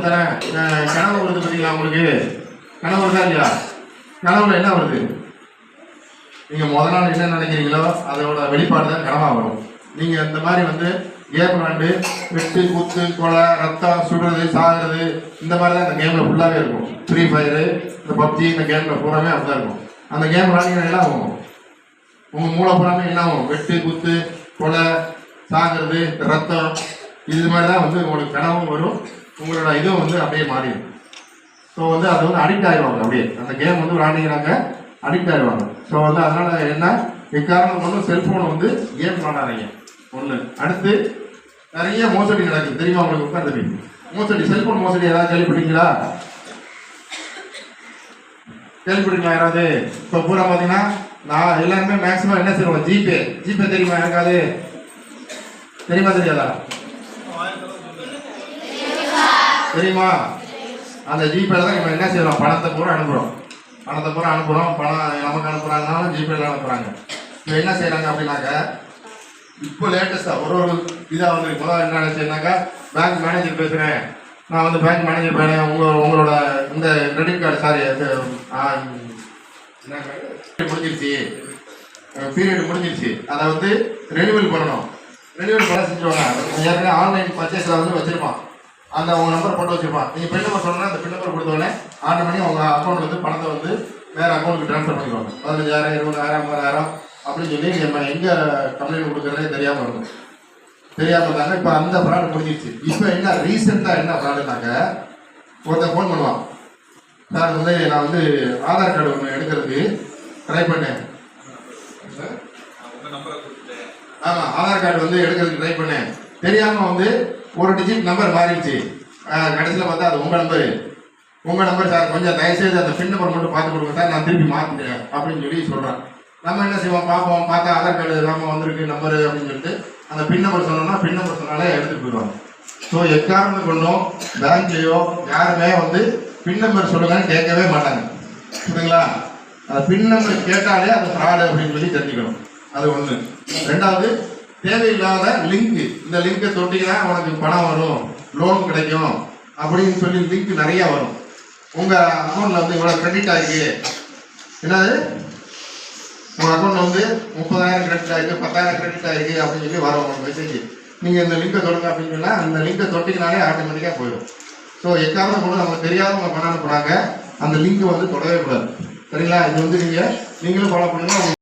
அப்படித்தானே? கனவு வருது பார்த்தீங்களா உங்களுக்கு? கனவு வருதா இல்லையா? கனவுல என்ன வருது? நீங்க முதல் நாள் என்ன நினைக்கிறீங்களோ அதோட வெளிப்பாடு தான் கனவா வரும். நீங்க இந்த மாதிரி வந்து கேம் விளாண்டு வெட்டு குத்து கொலை ரத்தம் சுடுறது சாகிறது இந்த மாதிரி தான் இந்த கேம்ல ஃபுல்லாவே இருக்கும். ஃப்ரீ ஃபயரு இந்த பப்ஜி இந்த கேம்ல பூராமே அப்படிதான் இருக்கும். அந்த கேம் விளாண்டிங்கன்னா என்ன ஆகும்? உங்க மூளை பூராமே என்ன ஆகும்? வெட்டு குத்து கொலை சாகிறது ரத்தம் இது மாதிரி தான் வந்து உங்களுக்கு கனவும் வரும். உங்களோட இதுவும் வந்து அப்படியே மாறிடும். ஸோ வந்து அது வந்து அடிக்ட் ஆகிடுவாங்க. அப்படியே அந்த கேம் வந்து விளாண்டிக்கிறாங்க அடிக்ட் ஆகிடுவாங்க. ஸோ வந்து அதனால என்ன இக்காரணம் ஒன்றும் செல்ஃபோனை வந்து கேம் விளாடாதீங்க ஒன்று. அடுத்து நிறைய மோசடி நடக்குது தெரியுமா உங்களுக்கு? உட்காந்து மோசடி செல்ஃபோன் மோசடி ஏதாவது கேள்விப்பட்டீங்களா? கேள்விப்பட்டீங்களா யாராவது? இப்போ பூரா பார்த்தீங்கன்னா நான் எல்லாருமே மேக்ஸிமம் என்ன செய்வோம்? ஜிபே. ஜிபே தெரியுமா யாருக்காது? தெரியுமா தெரியாதா? தெரியுமா? அந்த ஜிபேல தான் நம்ம என்ன செய்யறோம்? பணத்தை பூரா அனுப்புறோம். பணம் நமக்கு அனுப்புறாங்கனாலும் ஜிபேல அனுப்புறாங்க. இப்போ என்ன செய்யறாங்க அப்படின்னாக்க இப்போ லேட்டஸ்டா ஒரு இதாக வந்து முதல்ல என்ன செய்யறாங்க? பேங்க் மேனேஜர் பேசுறேன், நான் வந்து பேங்க் மேனேஜர் பேசுறேன், உங்களோட இந்த கிரெடிட் கார்டு சாரி முடிஞ்சிருச்சு, பீரியட் முடிஞ்சிருச்சு, அதை வந்து ரெனியூவல் பண்ணணும். ரெனியூவல் பண்ண செஞ்சுருவாங்க. ஏற்கனவே ஆன்லைன் பர்ச்சேஸில் வந்து வச்சிருப்பான். அந்த உங்கள் நம்பர் போட்டு வச்சிருப்பான். நீங்கள் பின் நம்பர் சொன்னால் அந்த பின் நம்பர் கொடுத்தோடனே ஆர்டர் பண்ணி உங்கள் அக்கௌண்ட் வந்து பணத்தை வந்து வேறு அக்கௌண்ட்டுக்கு ட்ரான்ஸ்ஃபர் பண்ணிடுவாங்க. 15,000 20,000 50,000 அப்படின்னு சொல்லி நம்ம எங்கே கம்ப்ளைண்ட் கொடுக்குறதே தெரியாமல் இருக்கும். தெரியாமல் இருந்தாங்க. இப்போ அந்த ஃப்ராடு முடிஞ்சிருச்சு. இப்போ என்ன ரீசெண்டாக என்ன ஃப்ராடுனாக்க ஒருத்தர் ஃபோன் பண்ணுவான், சார் வந்து நான் வந்து ஆதார் கார்டு ஒன்று எடுக்கிறதுக்கு ட்ரை பண்ணேன். ஆமாம், ஆதார் கார்டு வந்து எடுக்கிறதுக்கு ட்ரை பண்ணேன், தெரியாமல் வந்து ஒரு டிஜிட் நம்பர் மாறிடுச்சு. கடைசியில் பார்த்தா அது உங்கள் நம்பர் சார், கொஞ்சம் தயவுசெய்து அந்த பின் நம்பர் மட்டும் பார்த்து கொடுங்க சார், நான் திருப்பி மாற்றிட்டேன் அப்படின்னு சொல்லி சொல்கிறேன். நம்ம என்ன செய்வோம்? பார்ப்போம், பார்த்தா ஆதார் கார்டு நம்ம வந்திருக்கு நம்பரு அப்படின்னு சொல்லிட்டு அந்த பின் நம்பர் சொன்னோம்னா பின் நம்பர் சொன்னாலே எடுத்துகிட்டு போயிடுவாங்க. ஸோ எக்காரணம் கொண்டும் பேங்க்லேயோ யாருமே வந்து பின் நம்பர் சொல்லுங்கன்னு கேட்கவே மாட்டாங்க. புரியுதுங்களா? அந்த பின் நம்பர் கேட்டாலே அது ஃப்ராடு அப்படின்னு சொல்லி தெரிஞ்சுக்கணும். அது ஒன்று. ரெண்டாவது, தேவையில்லாத லிங்க், இந்த லிங்கை தொட்டிங்கன்னா உனக்கு பணம் வரும், லோன் கிடைக்கும் அப்படின்னு சொல்லி லிங்க் நிறைய வரும். உங்கள் அக்கௌண்ட்டில் வந்து இவ்வளோ கிரெடிட் ஆகிருக்கு, என்னது உங்கள் அக்கௌண்ட்டில் வந்து 30,000 கிரெடிட் ஆகிருக்கு, 10,000 கிரெடிட் ஆகிருக்கு அப்படின்னு சொல்லி வரும் உங்களுக்கு மெசேஜ். நீங்கள் இந்த லிங்கை தொடுங்க அப்படின்னு சொன்னால் அந்த லிங்கை தொட்டிங்கனாலே ஆட்டோமேட்டிக்காக போயிடும். ஸோ எக்காரணம் கொண்டு நமக்கு தெரியாதவங்க பண்ண அனுப்புகிறாங்க, அந்த லிங்க் வந்து தொடவே கூடாது. சரிங்களா? இது வந்து நீங்களும் ஃபாலோ பண்ணுங்க.